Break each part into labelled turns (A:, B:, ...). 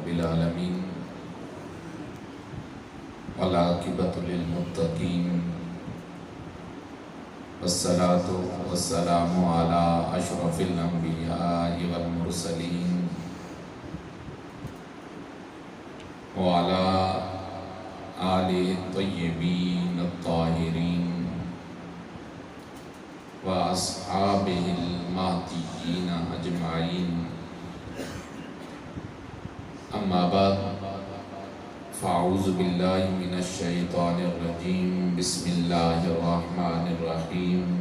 A: رب العالمين والعاقبۃ للمتقین والصلاة والسلام علی اشرف الانبیاء والمرسلین وعلی آلہ الطیبین الطاہرین واصحابہ المہدیین اجمعین اما بعد فاعوذ باللہ من الشیطان الرجیم بسم اللہ الرحمن الرحیم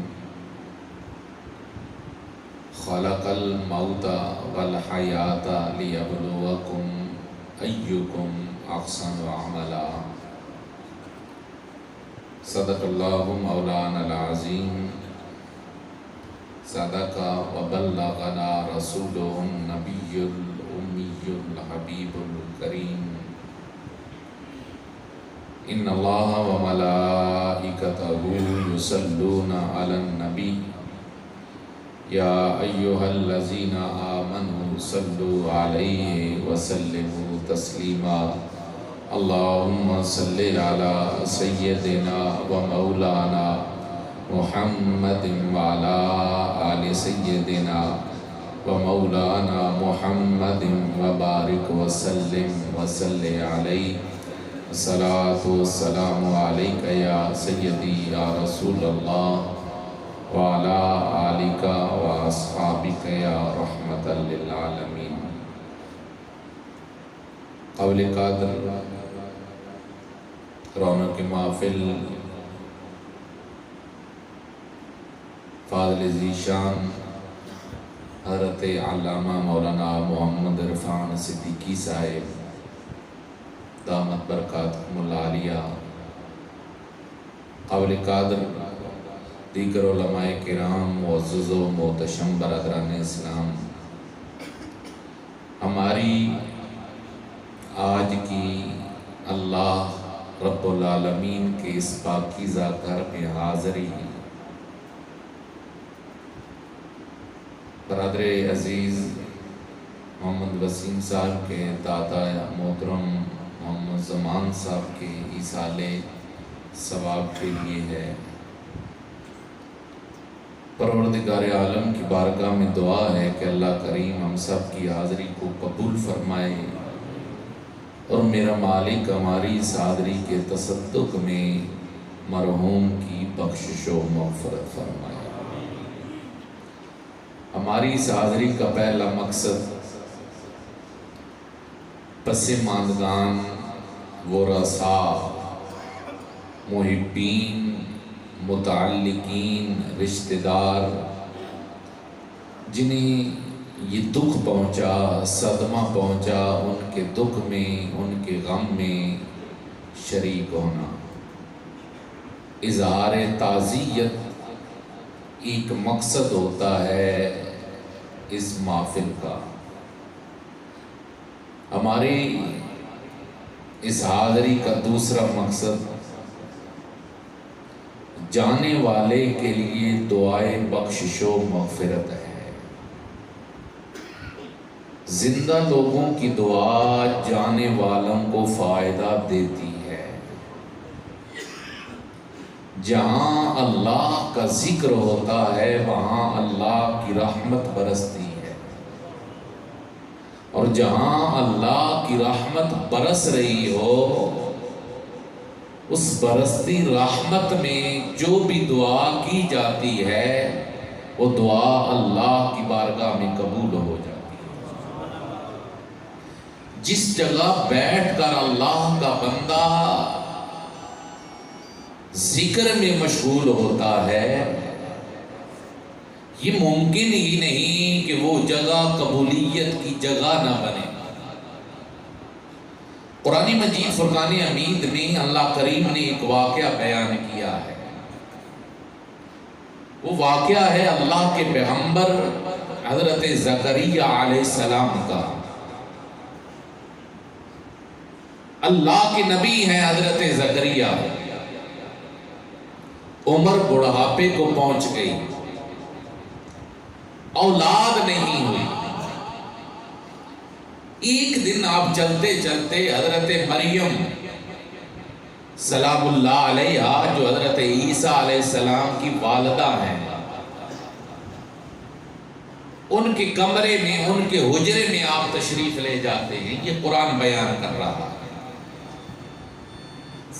A: خلق الموت والحیاة لیبلوکم ایکم احسن عملا صدق اللہ مولانا العظیم صدق وبلغنا رسولہ النبی الأمی الحبیب الکریم ان اللہ وملائکتہ یصلون علی النبی یا ایہا الذین آمنوا صلوا علیہ وسلموا تسلیما اللہم صلی علی سیدنا ومولانا محمد وعلی آل سیدنا ومولانا محمد وبارک وسلم وصلی علیہ الصلاة والسلام علیک یا سیدی یا رسول اللہ وعلی آلک واصحابک یا رحمت للعالمین۔ قول قادر رونق محفل فاضل ذیشان حضرت علامہ مولانا محمد عرفان صدیقی صاحب دامت برکاتہم العالیہ، قول قادر دیگر علماء کرام معزز و محتشم برادران اسلام، ہماری آج کی اللہ رب العالمین کے اس پاکیزہ گھر میں حاضری برادر عزیز محمد وسیم صاحب کے دادا محترم محمد زمان صاحب کے ایصال ثواب کے لیے ہے۔ پروردگار عالم کی بارگاہ میں دعا ہے کہ اللہ کریم ہم سب کی حاضری کو قبول فرمائے اور میرا مالک ہماری اس حاضری کے تصدق میں مرحوم کی بخشش و مغفرت فرمائے۔ ہماری اس حاضری کا پہلا مقصد پسماندگان، ورثاء، محبین، متعلقین، رشتہ دار جنہیں یہ دکھ پہنچا، صدمہ پہنچا، ان کے دکھ میں، ان کے غم میں شریک ہونا، اظہار تعزیت ایک مقصد ہوتا ہے اس محفل کا۔ ہماری اس حاضری کا دوسرا مقصد جانے والے کے لیے دعائے بخشش و مغفرت ہے۔ زندہ لوگوں کی دعا جانے والوں کو فائدہ دیتی ہے۔ جہاں اللہ کا ذکر ہوتا ہے وہاں اللہ کی رحمت برستی ہے، اور جہاں اللہ کی رحمت برس رہی ہو اس برستی رحمت میں جو بھی دعا کی جاتی ہے وہ دعا اللہ کی بارگاہ میں قبول ہو جاتی ہے۔ جس جگہ بیٹھ کر اللہ کا بندہ ذکر میں مشغول ہوتا ہے یہ ممکن ہی نہیں کہ وہ جگہ قبولیت کی جگہ نہ بنے۔ قرآن مجید فرقان حمید میں اللہ کریم نے ایک واقعہ بیان کیا ہے۔ وہ واقعہ ہے اللہ کے پیغمبر حضرت زکریا علیہ السلام کا۔ اللہ کے نبی ہیں حضرت زکریا، عمر بڑھاپے کو پہنچ گئی، اولاد نہیں ہوئی، ایک دن آپ چلتے چلتے حضرت مریم سلام اللہ علیہا جو حضرت عیسیٰ علیہ السلام کی والدہ ہیں، ان کے کمرے میں، ان کے حجرے میں آپ تشریف لے جاتے ہیں. یہ قرآن بیان کر رہا ہے.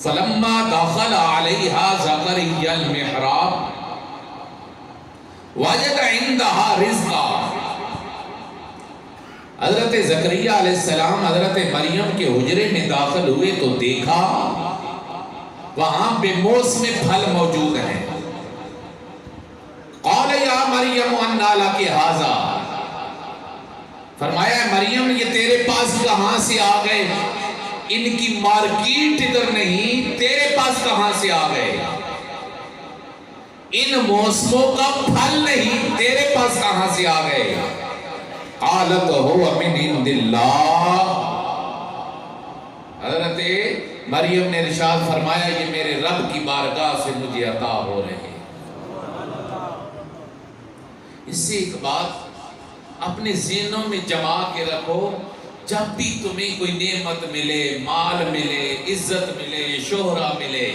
A: فلما دخل علیہا زکریا المحراب وجد عندها رزقا. حضرت زکریہ علیہ السلام حضرت مریم کے حجرے میں داخل ہوئے تو دیکھا وہاں بے موسم پھل موجود ہیں. قال یا مریم انا لک ھذا. فرمایا مریم یہ تیرے پاس کہاں سے آ گئے؟ ان کی مارکیٹ ادھر نہیں، تیرے پاس کہاں سے آ گئے؟ ان موسموں کا پھل نہیں، تیرے پاس کہاں سے آ گئے؟ قالت هو من عند اللہ. حضرت مریم نے ارشاد فرمایا یہ میرے رب کی بارگاہ سے مجھے عطا ہو رہے ہیں. اس سے ایک بات اپنے ذہنوں میں جما کے رکھو، جب بھی تمہیں کوئی نعمت ملے، مال ملے، عزت ملے، شہرہ ملے،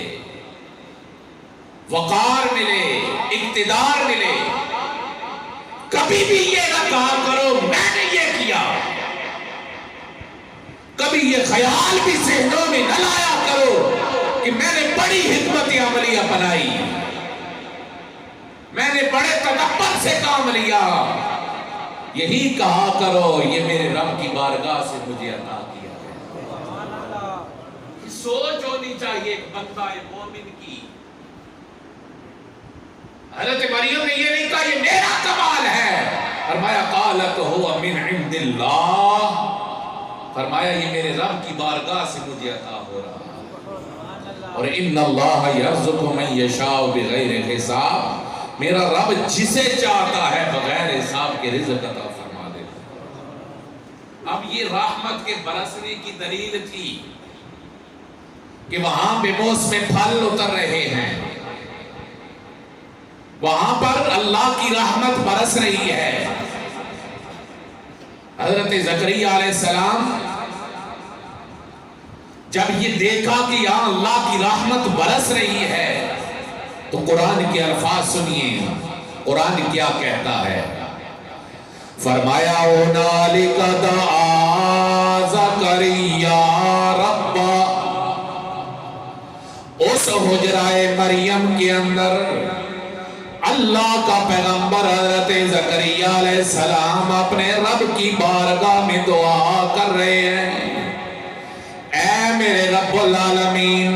A: وقار ملے، اقتدار ملے، کبھی بھی یہ نہ کہا کرو میں نے یہ کیا. کبھی یہ خیال بھی ذہنوں میں نہ لایا کرو کہ میں نے بڑی حکمت عملی اپنائی، میں نے بڑے تدبر سے کام لیا. یہی کہا کرو یہ میرے رب کی بارگاہ سے مجھے عطا کیا ہے. سوچ ہونی چاہیے ایک بندہ مومن کی. حضرت مریم نے یہ نہیں کہا یہ میرا کمال ہے، فرمایا قالت هو من عند اللہ. فرمایا یہ میرے رب کی بارگاہ سے مجھے عطا ہو رہا ہے. اور ان اللہ یرزق من یشاء بغیر حساب. میرا رب جسے چاہتا ہے بغیر حساب کے رزق عطا فرما دیتا. اب یہ رحمت کے برسنے کی دلیل تھی کہ وہاں بے موسم پھل اتر رہے ہیں، وہاں پر اللہ کی رحمت برس رہی ہے. حضرت زکریہ علیہ السلام جب یہ دیکھا کہ یہاں اللہ کی رحمت برس رہی ہے تو قرآن کے الفاظ سنیے، قرآن کیا کہتا ہے. فرمایا هُنَالِكَ دَعَا زَكَرِيَّا رَبَّهُ. اس حجرہ مریم کے اندر اللہ کا پیغمبر حضرت زکریہ علیہ السلام اپنے رب کی بارگاہ میں دعا کر رہے ہیں. اے میرے رب العالمین،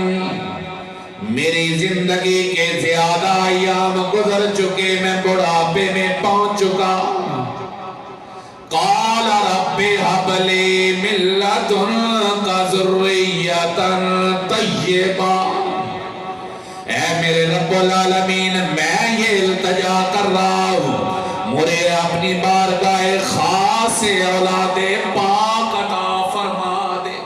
A: میری زندگی کے زیادہ ایام گزر چکے، میں بڑھاپے میں پہنچ چکا. قال رب هب لي من لدنك ذرية طیبہ. اے میرے رب العالمین، میں یہ التجا کر رہا ہوں مجھے اپنی بارگاہ خاص سے اولاد پاک عطا فرما دے.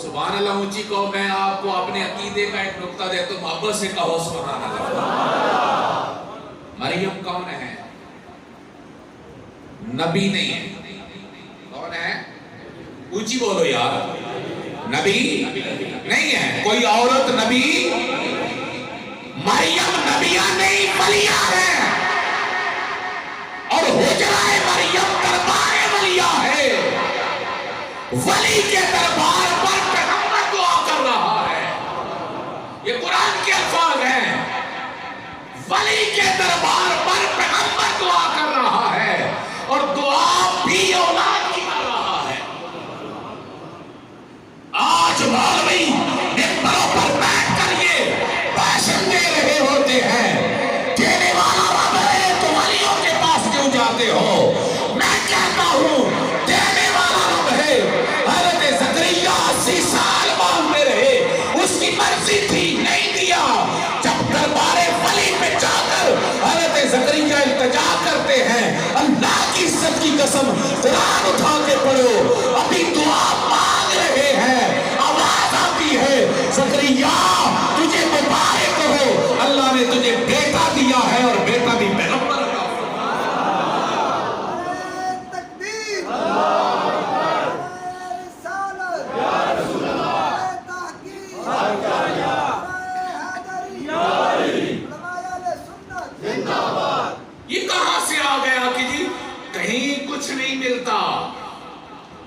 A: سبحان اللہ. اونچی کہو. میں آپ کو اپنے عقیدے کا ایک نقطہ دیتا ہوں، محبت سے کہو سبحان اللہ. مریم کون ہے؟ نبی نہیں ہے. کون ہے؟ اونچی بولو یار. نبی نہیں ہے. کوئی عورت نبی؟ مریم نبیہ نہیں ولیہ ہے. اور حجرہ مریم دربار ولیہ ہے. ولی کے دربار پر پیغمبر دعا کر رہا ہے. یہ قرآن کے الفاظ ہیں. ولی کے دربار پر پیغمبر دعا کر رہا ہے اور دعا بھی اولاد کی کر رہا ہے. آج مولوی ممبروں پر بیٹھ کر یہ بھاشن دے رہے ہوتے ہیں دینے والا رب ہے تو ولیوں کے پاس کیوں جاتے ہو؟ میں کہتا ہوں دینے والا رب ہے. حضرت زکریا 80 سال مانگتے رہے، اس کی مرضی تھی، نہیں دیا. جب دربار ولی پہ جا کر حضرت زکریا التجا کرتے ہیں، اللہ کی عزت کی قسم قرآن اٹھا کے پڑھو، ابھی دعا مانگ رہے ہیں، آواز آتی ہے زکریا تجھے مبارک ہو، اللہ نے تجھے بیٹا دیا ہے اور بیٹا بھی پیغمبر کا. کہیں کچھ نہیں ملتا.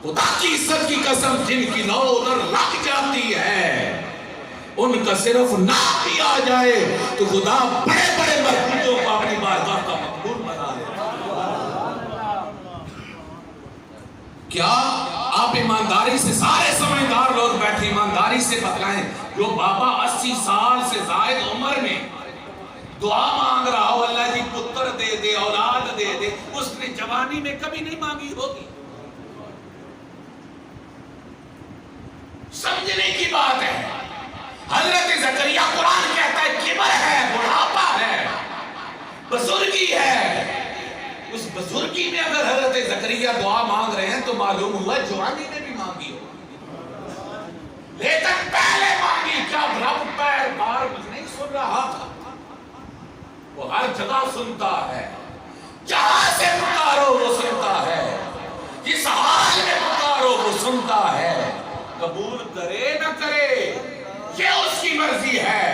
A: خدا کی عزت کی قسم جن کی نو ادھر لگ جاتی ہے ان کا صرف نام بھی آ جائے تو خدا بڑے بڑے مربوطوں کو اپنی بارگاہ کا مقبول بنا دے. کیا آپ ایمانداری سے، سارے سمجھدار لوگ بیٹھے ایمانداری سے بتلائیں، جو بابا 80 سال سے زائد عمر میں دعا مانگ رہا ہو اللہ جی پتر دے دے، اولاد دے دے، اس نے جوانی میں کبھی نہیں مانگی ہوگی. سمجھنے کی بات ہے. حضرت زکریا قرآن کہتا ہے کبر ہے، بڑھاپا ہے، بزرگی ہے. اس بزرگی میں اگر حضرت زکریا دعا مانگ رہے ہیں تو معلوم ہوا جوانی نے بھی مانگی ہو، لیکن پہلے مانگی. کیا رب پیر بار نہیں سن رہا تھا؟ وہ ہر جگہ سنتا ہے، جہاں سے پکارو وہ سنتا ہے، جس حال میں پکارو وہ سنتا ہے. قبول کرے نہ کرے یہ اس کی مرضی ہے،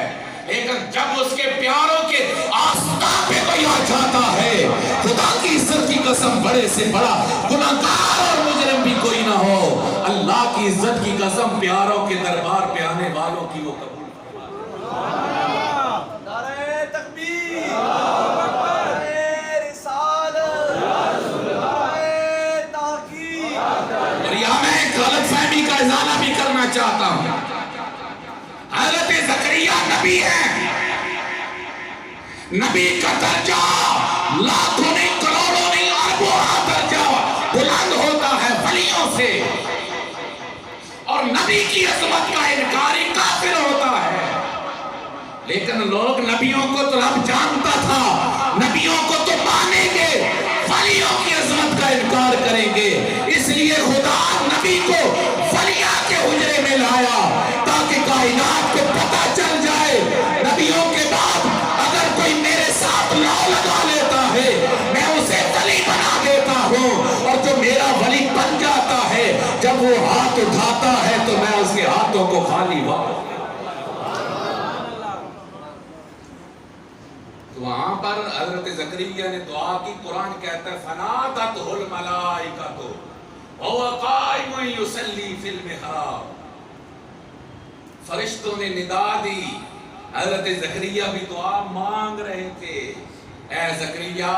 A: لیکن جب اس کے پیاروں کے آستان پہ کوئی آ جاتا ہے، خدا کی عزت کی قسم بڑے سے بڑا گناہگار اور مجرم بھی کوئی نہ ہو، اللہ کی عزت کی قسم پیاروں کے دربار پہ آنے والوں کی وہ قبول.
B: نعرہ تکبیر، نعرہ رسالت، نعرہ تحقیق.
A: اور یہاں میں ایک غلط فہمی کا ازالہ بھی کرنا چاہتا ہوں. حضرت زکریا نبی ہیں، نبی کا درجہ لاکھوں نہیں، کروڑوں نہیں، اربوں درجہ بلند ہوتا ہے ولیوں سے، اور نبی کی عظمت کا انکاری کافر ہوتا ہے. لیکن لوگ نبیوں کو تو رب جانتا تھا، نبیوں کو تو مانیں گے، ولیوں کی عظمت کا انکار کریں گے. اس لیے خدا نبی کو ولیاں کے حجرے میں لایا تاکہ کائنات کو پتہ چل جائے نبیوں کے بعد اگر کوئی میرے ساتھ لو لگا لیتا ہے میں اسے ولی بنا دیتا ہوں، اور جو میرا ولی بن جاتا ہے جب وہ ہاتھ اٹھاتا ہے تو میں اس کے ہاتھوں کو خالی واپس. وہاں پر حضرت زکریا نے دعا کی. قرآن کہتا ہے فنادتہ الملائکۃ وہو قائم یصلی فی المحراب. فرشتوں نے ندا دی. حضرت زکریا بھی دعا مانگ رہے تھے، اے زکریا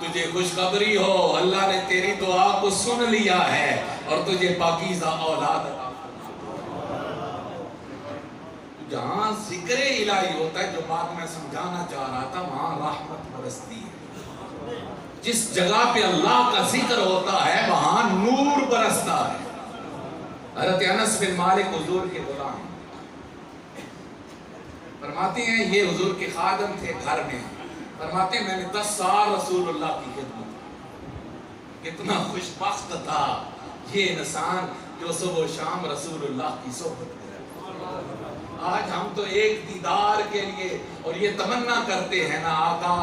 A: تجھے خوشخبری ہو اللہ نے تیری دعا کو سن لیا ہے اور تجھے پاکیزہ اولاد عطا. جہاں ذکر الہی ہوتا ہے، جو بات میں سمجھانا چاہ رہا تھا، وہاں رحمت برستی ہے. جس جگہ پہ اللہ کا ذکر ہوتا ہے وہاں نور برستا ہے. حضرت انس بن مالک حضور کے غلام فرماتے ہیں، یہ حضور کے خادم تھے گھر میں، فرماتے ہیں میں نے 10 سال رسول اللہ کی خدمت کی. کتنا خوش بخت تھا یہ انسان جو صبح و شام رسول اللہ کی صحبت میں رہتا. آج ہم تو ایک دیدار کے لیے اور یہ تمنا کرتے ہیں نا آقا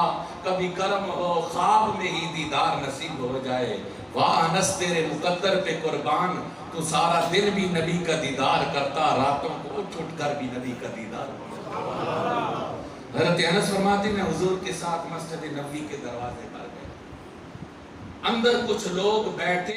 A: کبھی کرم ہو خواب میں ہی دیدار نصیب ہو جائے. واہ انس تیرے مقدر پہ قربان، تو سارا دن بھی نبی کا دیدار کرتا، راتوں کو اٹھ اٹھ کر بھی نبی کا دیدار کرتا. حضرت انس فرماتے میں حضور کے ساتھ مسجد نبوی کے دروازے پر گئے، اندر کچھ لوگ بیٹھے